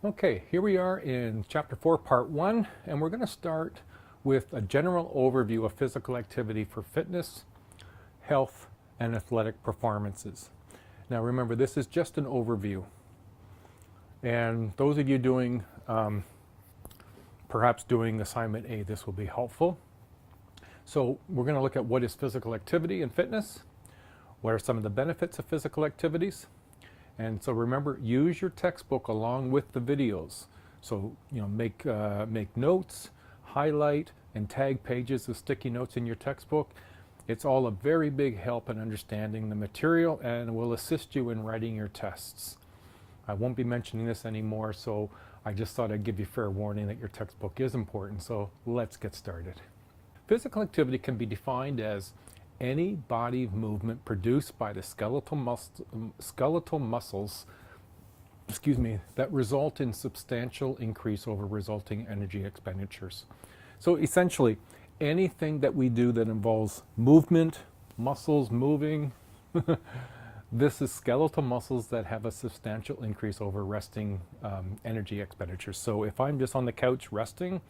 Okay, here we are in Chapter 4, Part 1, and we're going to start with a general overview of physical activity for fitness, health, and athletic performances. Now remember, this is just an overview. And those of you doing, perhaps doing Assignment A, this will be helpful. So we're going to look at what is physical activity and fitness, what are some of the benefits of physical activities. And so remember, use your textbook along with the videos. So, make notes, highlight, and tag pages of sticky notes in your textbook. It's all a very big help in understanding the material and will assist you in writing your tests. I won't be mentioning this anymore, so I just thought I'd give you fair warning that your textbook is important. So let's get started. Physical activity can be defined as any body movement produced by the skeletal muscles that result in substantial increase over resulting energy expenditures. So essentially, anything that we do that involves movement, muscles moving, this is skeletal muscles that have a substantial increase over resting energy expenditures. So if I'm just on the couch resting,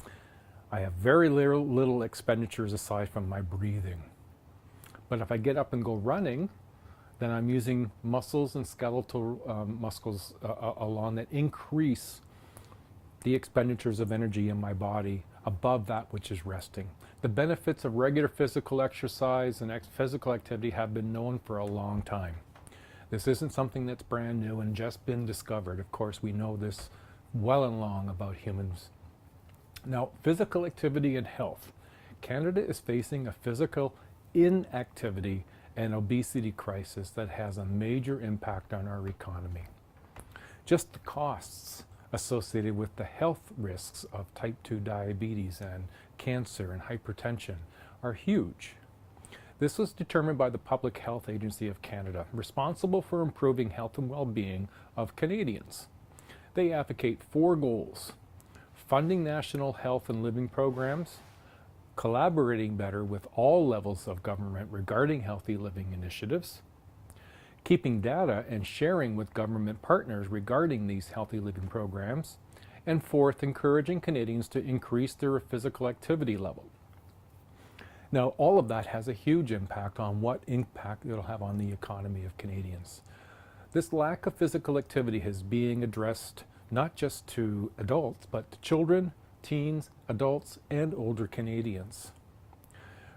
I have very little expenditures aside from my breathing. But if I get up and go running, then I'm using muscles and skeletal muscles along that increase the expenditures of energy in my body above that which is resting. The benefits of regular physical exercise and physical activity have been known for a long time. This isn't something that's brand new and just been discovered. Of course, we know this well and long about humans. Now, physical activity and health. Canada is facing a physical inactivity and obesity crisis that has a major impact on our economy. Just the costs associated with the health risks of type 2 diabetes and cancer and hypertension are huge. This was determined by the Public Health Agency of Canada, responsible for improving health and well-being of Canadians. They advocate 4 goals: funding national health and living programs, collaborating better with all levels of government regarding healthy living initiatives, keeping data and sharing with government partners regarding these healthy living programs, and 4th, encouraging Canadians to increase their physical activity level. Now, all of that has a huge impact on what impact it'll have on the economy of Canadians. This lack of physical activity is being addressed not just to adults, but to children, teens, adults, and older Canadians.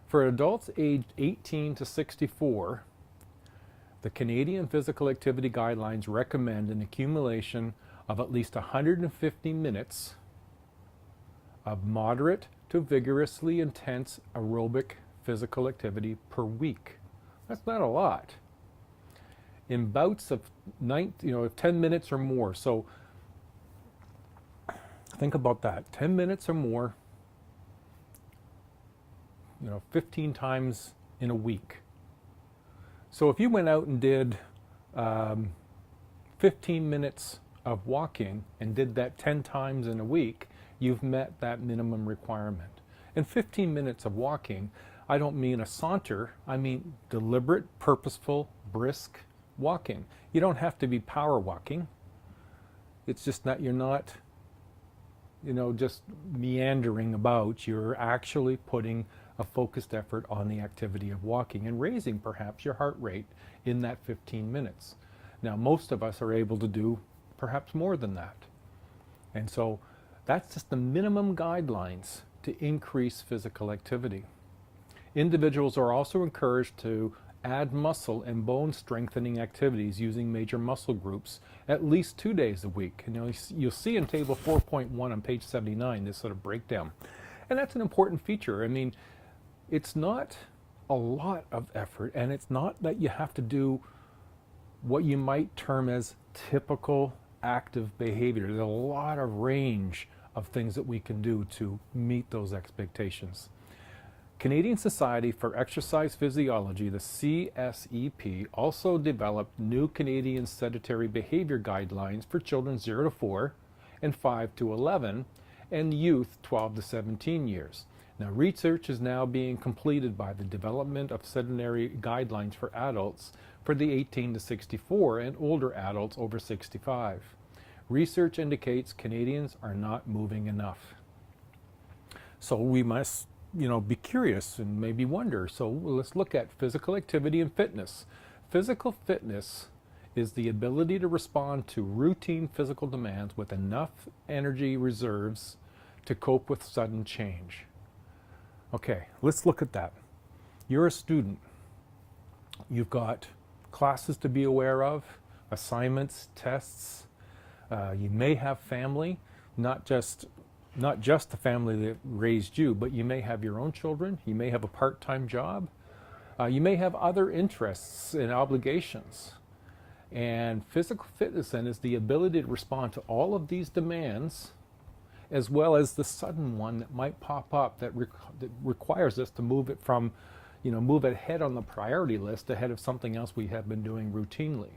For adults aged 18 to 64, the Canadian Physical Activity Guidelines recommend an accumulation of at least 150 minutes of moderate to vigorously intense aerobic physical activity per week. That's not a lot. In bouts of 10 minutes or more. So think about that, 10 minutes or more, 15 times in a week. So if you went out and did 15 minutes of walking and did that 10 times in a week, you've met that minimum requirement. And 15 minutes of walking, I don't mean a saunter, I mean deliberate, purposeful, brisk walking. You don't have to be power walking. It's just that you're not just meandering about. You're actually putting a focused effort on the activity of walking and raising perhaps your heart rate in that 15 minutes. Now, most of us are able to do perhaps more than that. And so that's just the minimum guidelines to increase physical activity. Individuals are also encouraged to add muscle and bone strengthening activities using major muscle groups at least 2 days a week. You'll see in table 4.1 on page 79 this sort of breakdown. And that's an important feature. I mean, it's not a lot of effort, and it's not that you have to do what you might term as typical active behavior. There's a lot of range of things that we can do to meet those expectations. Canadian Society for Exercise Physiology, the CSEP, also developed new Canadian sedentary behavior guidelines for children 0 to 4 and 5 to 11 and youth 12 to 17 years. Now, research is now being completed by the development of sedentary guidelines for adults for the 18 to 64 and older adults over 65. Research indicates Canadians are not moving enough. So we must, be curious and maybe wonder. So let's look at physical activity and fitness. Physical fitness is the ability to respond to routine physical demands with enough energy reserves to cope with sudden change. Okay, let's look at that. You're a student. You've got classes to be aware of, assignments, tests. You may have family, not just the family that raised you, but you may have your own children. You may have a part-time job. You may have other interests and obligations. And physical fitness then is the ability to respond to all of these demands, as well as the sudden one that might pop up that requires us to move it from, move ahead on the priority list ahead of something else we have been doing routinely.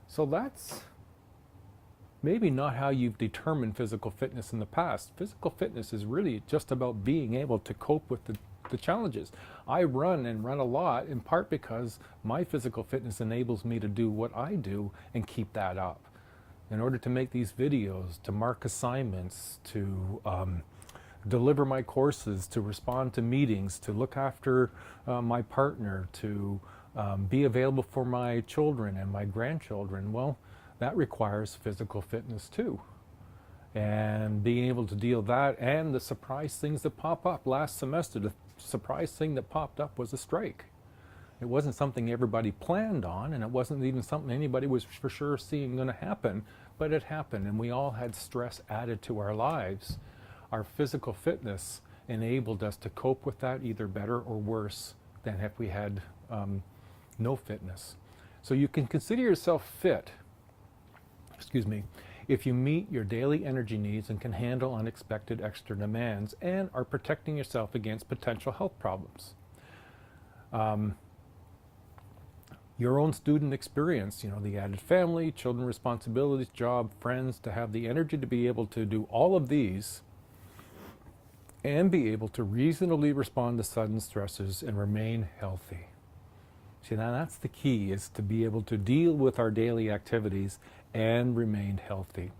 So that's maybe not how you've determined physical fitness in the past. Physical fitness is really just about being able to cope with the challenges. I run a lot in part because my physical fitness enables me to do what I do and keep that up. In order to make these videos, to mark assignments, to deliver my courses, to respond to meetings, to look after my partner, to be available for my children and my grandchildren, well, that requires physical fitness too. And being able to deal with that and the surprise things that pop up. Last semester, the surprise thing that popped up was a strike. It wasn't something everybody planned on, and it wasn't even something anybody was for sure seeing going to happen, but it happened, and we all had stress added to our lives. Our physical fitness enabled us to cope with that either better or worse than if we had no fitness. So you can consider yourself fit, if you meet your daily energy needs and can handle unexpected extra demands and are protecting yourself against potential health problems. Your own student experience, the added family, children responsibilities, job, friends, to have the energy to be able to do all of these and be able to reasonably respond to sudden stresses and remain healthy. See, now that's the key, is to be able to deal with our daily activities and remain healthy.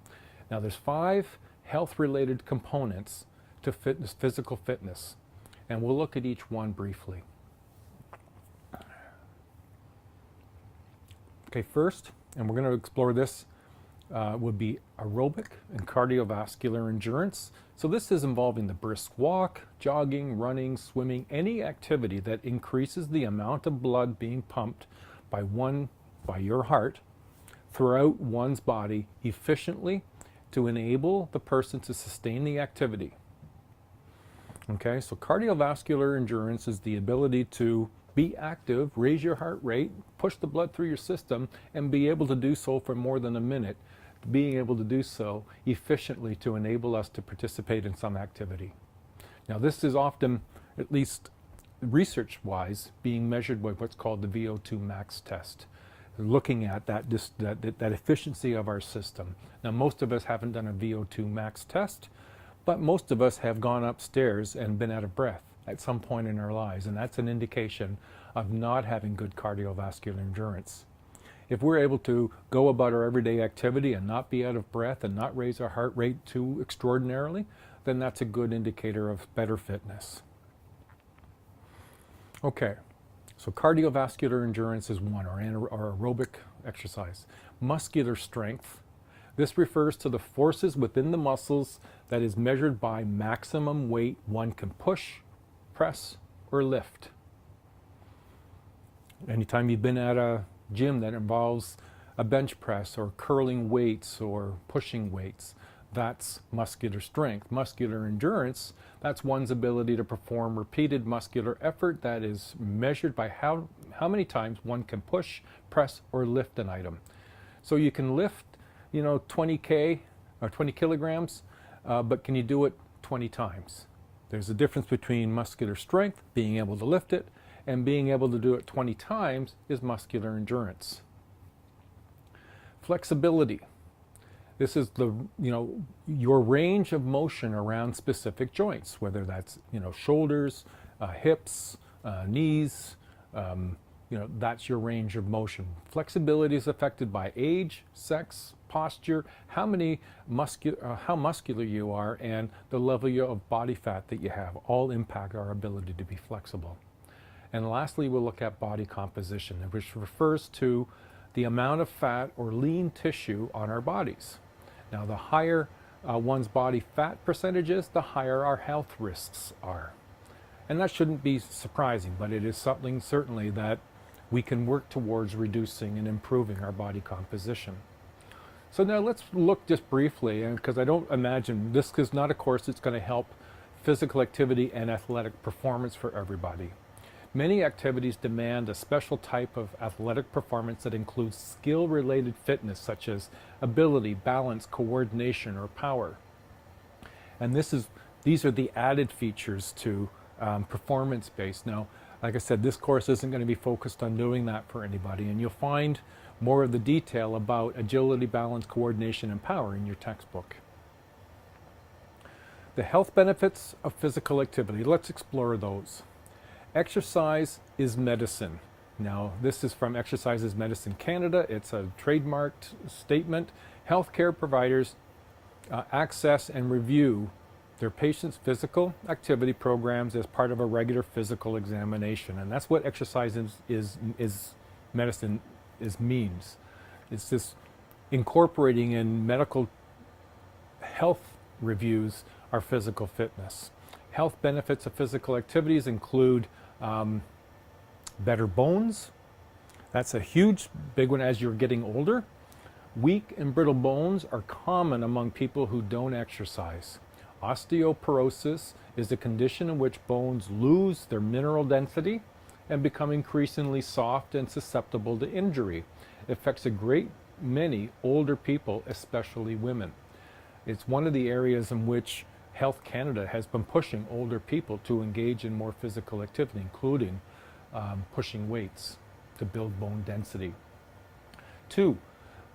Now there's 5 health-related components to physical fitness, and we'll look at each one briefly. Okay, first, and we're going to explore this, would be aerobic and cardiovascular endurance. So this is involving the brisk walk, jogging, running, swimming, any activity that increases the amount of blood being pumped by your heart throughout one's body efficiently to enable the person to sustain the activity. Okay, so cardiovascular endurance is the ability to be active, raise your heart rate, push the blood through your system, and be able to do so for more than a minute, being able to do so efficiently to enable us to participate in some activity. Now this is often, at least research-wise, being measured by what's called the VO2 max test, looking at that efficiency of our system. Now most of us haven't done a VO2 max test, but most of us have gone upstairs and been out of breath at some point in our lives, and that's an indication of not having good cardiovascular endurance. If we're able to go about our everyday activity and not be out of breath and not raise our heart rate too extraordinarily, then that's a good indicator of better fitness. Okay, so cardiovascular endurance is one, or aerobic exercise. Muscular strength. This refers to the forces within the muscles that is measured by maximum weight one can push, press, or lift. Anytime you've been at a gym that involves a bench press or curling weights or pushing weights, that's muscular strength. Muscular endurance, that's one's ability to perform repeated muscular effort that is measured by how many times one can push, press, or lift an item. So you can lift, 20 or 20 kilograms, but can you do it 20 times? There's a difference between muscular strength, being able to lift it, and being able to do it 20 times is muscular endurance. Flexibility. This is your range of motion around specific joints, whether that's, shoulders, hips, knees, that's your range of motion. Flexibility is affected by age, sex, posture, how muscular you are, and the level of body fat that you have all impact our ability to be flexible. And lastly, we'll look at body composition, which refers to the amount of fat or lean tissue on our bodies. Now, the higher one's body fat percentage is, the higher our health risks are. And that shouldn't be surprising, but it is something certainly that we can work towards reducing and improving our body composition. So now let's look just briefly, and because I don't imagine this is not a course that's going to help physical activity and athletic performance for everybody. Many activities demand a special type of athletic performance that includes skill-related fitness such as ability, balance, coordination, or power. And these are the added features to performance-based. Now, like I said, this course isn't going to be focused on doing that for anybody, and you'll find more of the detail about agility, balance, coordination, and power in your textbook. The health benefits of physical activity. Let's explore those. Exercise is medicine. Now, this is from Exercise is Medicine Canada. It's a trademarked statement. Healthcare providers access and review their patients' physical activity programs as part of a regular physical examination. And that's what exercise is medicine means. It's this incorporating in medical health reviews our physical fitness. Health benefits of physical activities include better bones. That's a huge, big one as you're getting older. Weak and brittle bones are common among people who don't exercise. Osteoporosis is a condition in which bones lose their mineral density and become increasingly soft and susceptible to injury. It affects a great many older people, especially women. It's one of the areas in which Health Canada has been pushing older people to engage in more physical activity, including pushing weights to build bone density. 2,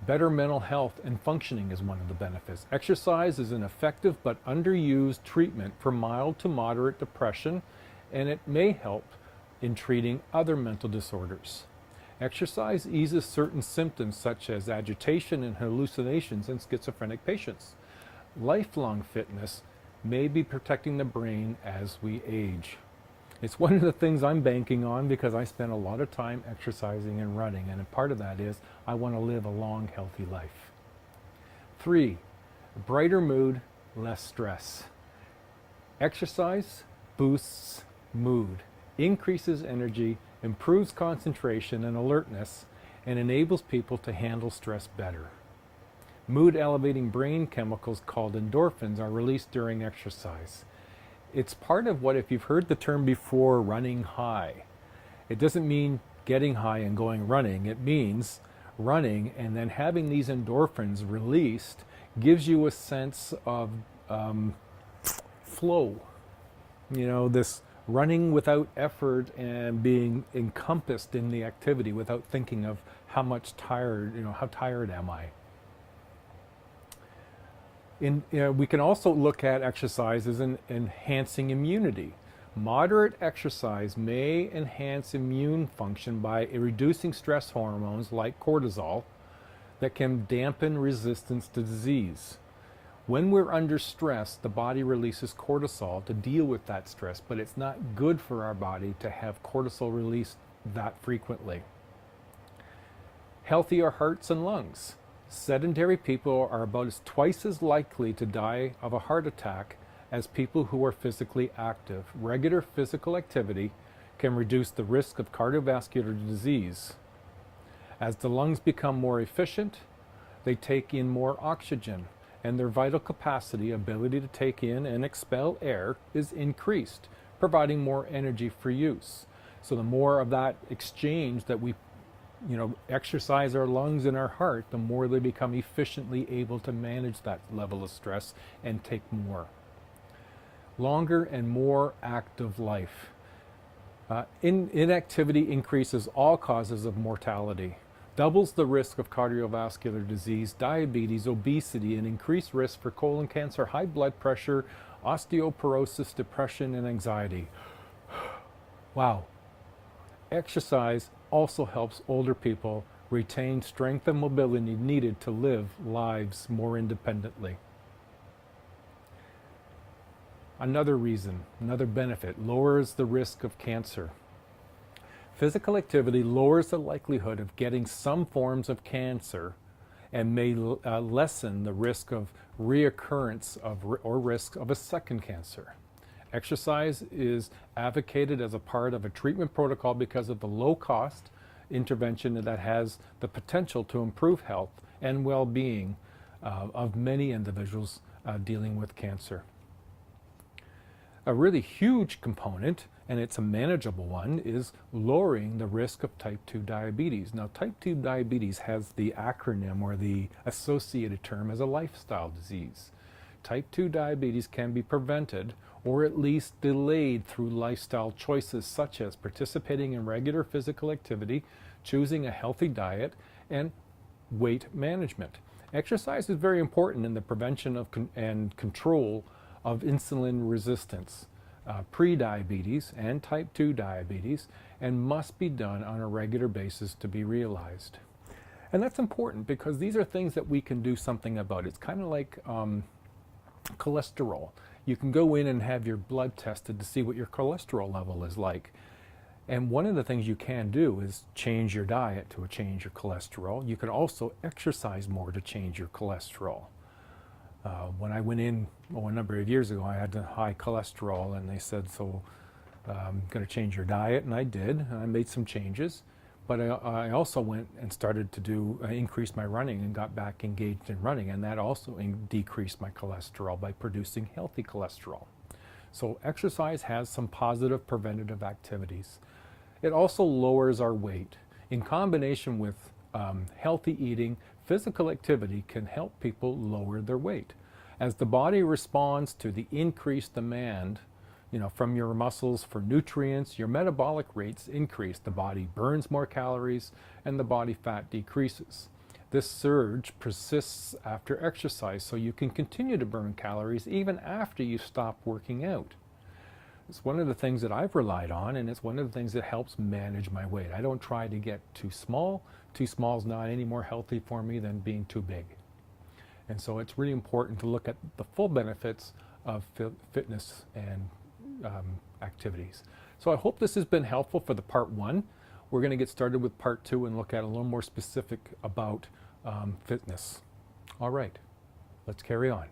better mental health and functioning is one of the benefits. Exercise is an effective but underused treatment for mild to moderate depression, and it may help in treating other mental disorders. Exercise eases certain symptoms such as agitation and hallucinations in schizophrenic patients. Lifelong fitness may be protecting the brain as we age. It's one of the things I'm banking on because I spend a lot of time exercising and running, and a part of that is I want to live a long, healthy life. 3, brighter mood, less stress. Exercise boosts mood, increases energy, improves concentration and alertness, and enables people to handle stress better. Mood-elevating brain chemicals called endorphins are released during exercise. It's part of what, if you've heard the term before, running high. It doesn't mean getting high and going running. It means running and then having these endorphins released gives you a sense of flow. You know, this running without effort and being encompassed in the activity without thinking of how tired am I? We can also look at exercise as enhancing immunity. Moderate exercise may enhance immune function by reducing stress hormones like cortisol that can dampen resistance to disease. When we're under stress, the body releases cortisol to deal with that stress, but it's not good for our body to have cortisol released that frequently. Healthier hearts and lungs. Sedentary people are about twice as likely to die of a heart attack as people who are physically active. Regular physical activity can reduce the risk of cardiovascular disease. As the lungs become more efficient, they take in more oxygen, and their vital capacity, ability to take in and expel air, is increased, providing more energy for use. So the more of that exchange that we exercise our lungs and our heart, the more they become efficiently able to manage that level of stress and take more. Longer and more active life. Inactivity increases all causes of mortality, doubles the risk of cardiovascular disease, diabetes, obesity, and increased risk for colon cancer, high blood pressure, osteoporosis, depression, and anxiety. Wow. Exercise also helps older people retain strength and mobility needed to live lives more independently. Another reason, another benefit, lowers the risk of cancer. Physical activity lowers the likelihood of getting some forms of cancer and may lessen the risk of reoccurrence or risk of a second cancer. Exercise is advocated as a part of a treatment protocol because of the low cost intervention that has the potential to improve health and well-being of many individuals dealing with cancer. A really huge component, and it's a manageable one, is lowering the risk of type 2 diabetes. Now, type 2 diabetes has the acronym or the associated term as a lifestyle disease. Type 2 diabetes can be prevented or at least delayed through lifestyle choices such as participating in regular physical activity, choosing a healthy diet, and weight management. Exercise is very important in the prevention of and control of insulin resistance, pre-diabetes and type 2 diabetes, and must be done on a regular basis to be realized. And that's important because these are things that we can do something about. It's kind of like cholesterol. You can go in and have your blood tested to see what your cholesterol level is like. And one of the things you can do is change your diet to change your cholesterol. You can also exercise more to change your cholesterol. When I went in a number of years ago, I had high cholesterol, and they said, so I'm going to change your diet, and I did. And I made some changes, but I also went and started to increase my running and got back engaged in running, and that also decreased my cholesterol by producing healthy cholesterol. So exercise has some positive preventative activities. It also lowers our weight. In combination with healthy eating, physical activity can help people lower their weight. As the body responds to the increased demand, from your muscles for nutrients, your metabolic rates increase. The body burns more calories and the body fat decreases. This surge persists after exercise, so you can continue to burn calories even after you stop working out. It's one of the things that I've relied on, and it's one of the things that helps manage my weight. I don't try to get too small. Too small is not any more healthy for me than being too big. And so it's really important to look at the full benefits of fitness and activities. So I hope this has been helpful for the part 1. We're going to get started with part 2 and look at a little more specific about fitness. All right, let's carry on.